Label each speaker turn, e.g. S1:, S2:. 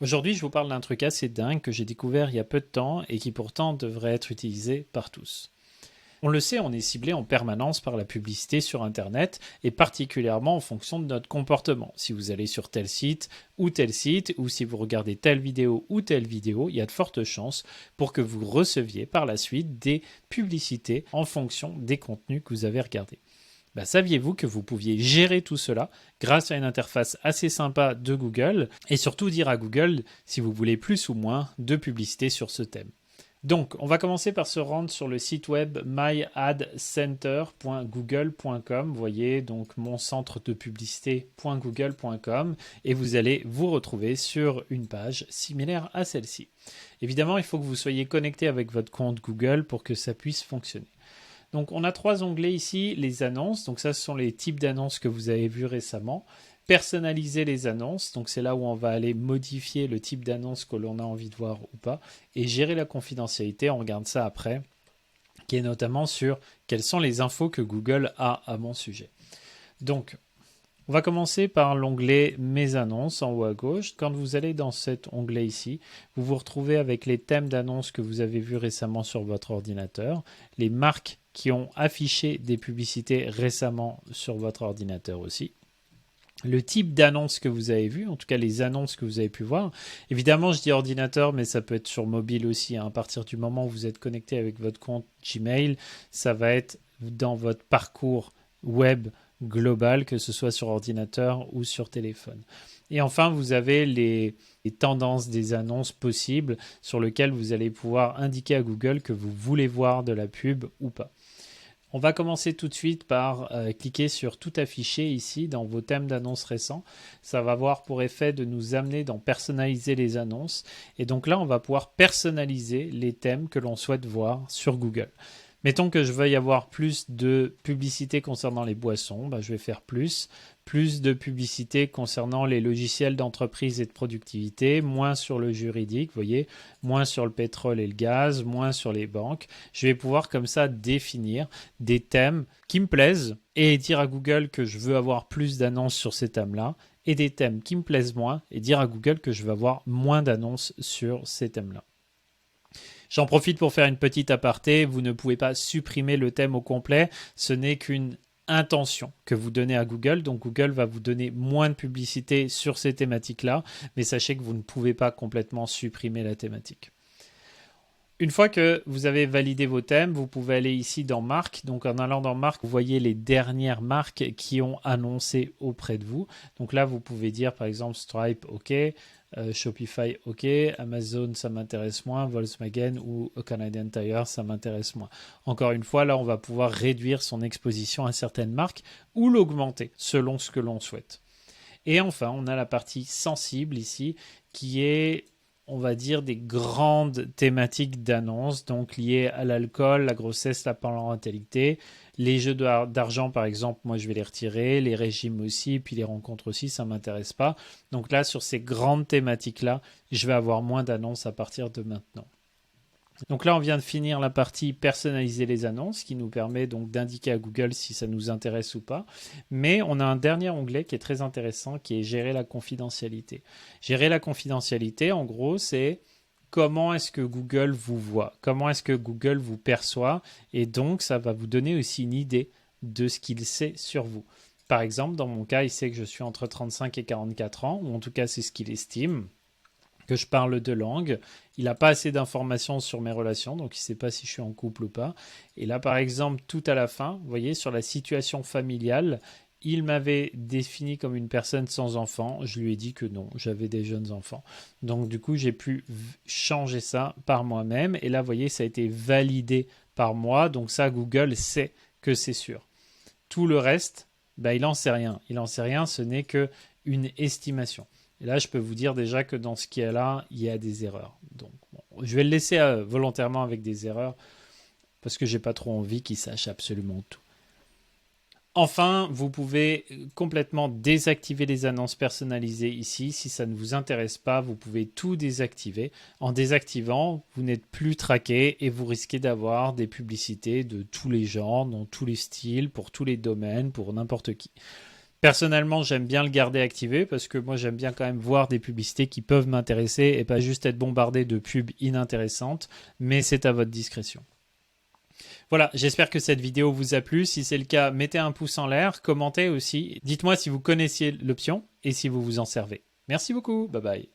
S1: Aujourd'hui, je vous parle d'un truc assez dingue que j'ai découvert il y a peu de temps et qui pourtant devrait être utilisé par tous. On le sait, on est ciblé en permanence par la publicité sur Internet et particulièrement en fonction de notre comportement. Si vous allez sur tel site, ou si vous regardez telle vidéo ou telle vidéo, il y a de fortes chances pour que vous receviez par la suite des publicités en fonction des contenus que vous avez regardés. Saviez-vous que vous pouviez gérer tout cela grâce à une interface assez sympa de Google et surtout dire à Google si vous voulez plus ou moins de publicité sur ce thème. Donc, on va commencer par se rendre sur le site web myadcenter.google.com. Vous voyez, donc mon centre de publicité.google.com et vous allez vous retrouver sur une page similaire à celle-ci. Évidemment, il faut que vous soyez connecté avec votre compte Google pour que ça puisse fonctionner. Donc, on a trois onglets ici, les annonces. Donc, ça, ce sont les types d'annonces que vous avez vus récemment. Personnaliser les annonces. Donc, c'est là où on va aller modifier le type d'annonce que l'on a envie de voir ou pas. Et gérer la confidentialité, on regarde ça après, qui est notamment sur quelles sont les infos que Google a à mon sujet. Donc, on va commencer par l'onglet Mes annonces en haut à gauche. Quand vous allez dans cet onglet ici, vous vous retrouvez avec les thèmes d'annonces que vous avez vus récemment sur votre ordinateur, les marques qui ont affiché des publicités récemment sur votre ordinateur aussi. Le type d'annonce que vous avez vu, en tout cas les annonces que vous avez pu voir. Évidemment, je dis ordinateur, mais ça peut être sur mobile aussi. À partir du moment où vous êtes connecté avec votre compte Gmail, ça va être dans votre parcours web global, que ce soit sur ordinateur ou sur téléphone. Et enfin, vous avez les tendances des annonces possibles sur lesquelles vous allez pouvoir indiquer à Google que vous voulez voir de la pub ou pas. On va commencer tout de suite par cliquer sur tout afficher ici dans vos thèmes d'annonces récents. Ça va avoir pour effet de nous amener dans personnaliser les annonces. Et donc là, on va pouvoir personnaliser les thèmes que l'on souhaite voir sur Google. Mettons que je veuille avoir plus de publicité concernant les boissons, je vais faire plus de publicité concernant les logiciels d'entreprise et de productivité, moins sur le juridique, vous voyez, moins sur le pétrole et le gaz, moins sur les banques. Je vais pouvoir comme ça définir des thèmes qui me plaisent et dire à Google que je veux avoir plus d'annonces sur ces thèmes-là, et des thèmes qui me plaisent moins et dire à Google que je veux avoir moins d'annonces sur ces thèmes-là. J'en profite pour faire une petite aparté. Vous ne pouvez pas supprimer le thème au complet. Ce n'est qu'une intention que vous donnez à Google. Donc Google va vous donner moins de publicité sur ces thématiques-là. Mais sachez que vous ne pouvez pas complètement supprimer la thématique. Une fois que vous avez validé vos thèmes, vous pouvez aller ici dans Marques. Donc en allant dans Marques, vous voyez les dernières marques qui ont annoncé auprès de vous. Donc là, vous pouvez dire par exemple Stripe, OK. Shopify, OK, Amazon, ça m'intéresse moins, Volkswagen ou Canadian Tire, ça m'intéresse moins. Encore une fois, là, on va pouvoir réduire son exposition à certaines marques ou l'augmenter selon ce que l'on souhaite. Et enfin, on a la partie sensible ici qui est, on va dire, des grandes thématiques d'annonces, donc liées à l'alcool, la grossesse, la parentalité. Les jeux d'argent, par exemple, moi je vais les retirer, les régimes aussi, puis les rencontres aussi, ça ne m'intéresse pas. Donc là, sur ces grandes thématiques-là, je vais avoir moins d'annonces à partir de maintenant. Donc là, on vient de finir la partie personnaliser les annonces qui nous permet donc d'indiquer à Google si ça nous intéresse ou pas. Mais on a un dernier onglet qui est très intéressant qui est gérer la confidentialité. Gérer la confidentialité, en gros, c'est comment est-ce que Google vous voit, comment est-ce que Google vous perçoit et donc ça va vous donner aussi une idée de ce qu'il sait sur vous. Par exemple, dans mon cas, il sait que je suis entre 35 et 44 ans, ou en tout cas c'est ce qu'il estime, que je parle deux langues. Il n'a pas assez d'informations sur mes relations, donc il ne sait pas si je suis en couple ou pas. Et là, par exemple, tout à la fin, vous voyez, sur la situation familiale, il m'avait défini comme une personne sans enfant. Je lui ai dit que non, j'avais des jeunes enfants. Donc du coup, j'ai pu changer ça par moi-même. Et là, vous voyez, ça a été validé par moi. Donc ça, Google sait que c'est sûr. Tout le reste, il n'en sait rien. Il n'en sait rien, ce n'est qu'une estimation. Et là, je peux vous dire déjà que dans ce qui est là, il y a des erreurs. Donc, je vais le laisser volontairement avec des erreurs parce que j'ai pas trop envie qu'il sache absolument tout. Enfin, vous pouvez complètement désactiver les annonces personnalisées ici. Si ça ne vous intéresse pas, vous pouvez tout désactiver. En désactivant, vous n'êtes plus traqué et vous risquez d'avoir des publicités de tous les genres, dans tous les styles, pour tous les domaines, pour n'importe qui. Personnellement, j'aime bien le garder activé parce que moi, j'aime bien quand même voir des publicités qui peuvent m'intéresser et pas juste être bombardé de pubs inintéressantes, mais c'est à votre discrétion. Voilà, j'espère que cette vidéo vous a plu. Si c'est le cas, mettez un pouce en l'air, commentez aussi. Dites-moi si vous connaissiez l'option et si vous vous en servez. Merci beaucoup, bye bye.